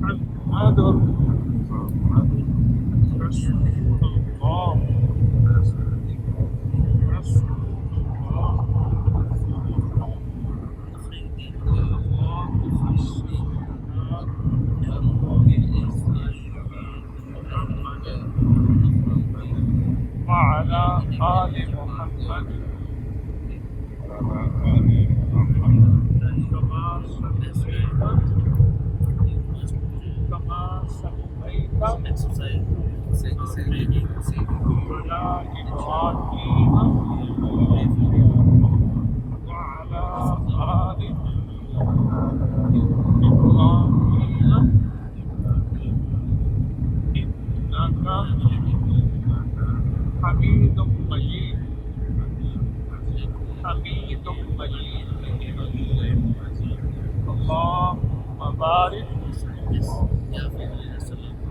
محمد رسول الله رسول الله اللهم صل على محمد وعلى آل محمد كما صليت على إبراهيم وعلى آل إبراهيم إنك حميد مجيد حميد مجيد اللهم بارك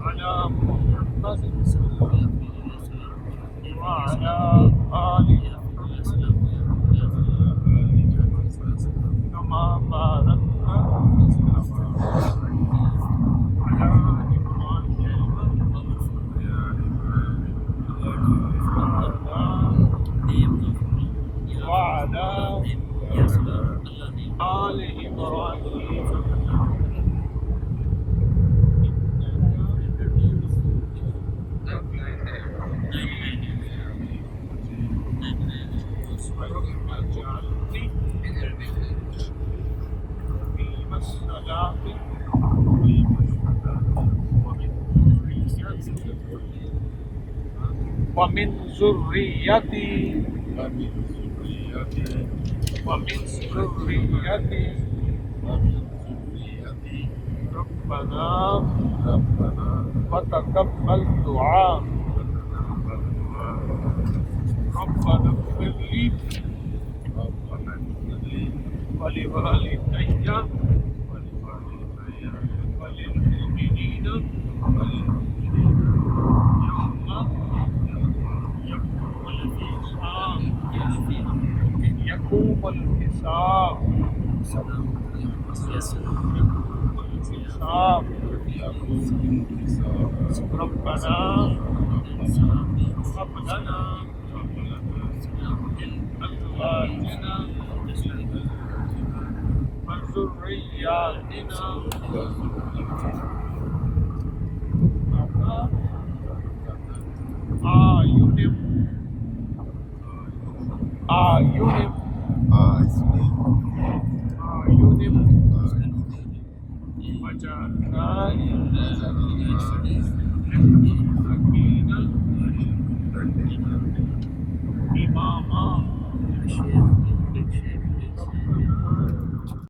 على محمد وعلى آل محمد كما باركت على إبراهيم وعلى آل إبراهيم ومن ذريتي ربنا وتقبل دعاء ربنا اغفر لي ولوالدي وللمؤمنين يقوم الحساب ربنا هب لنا من أزواجنا وذرياتنا أعين وجعلنا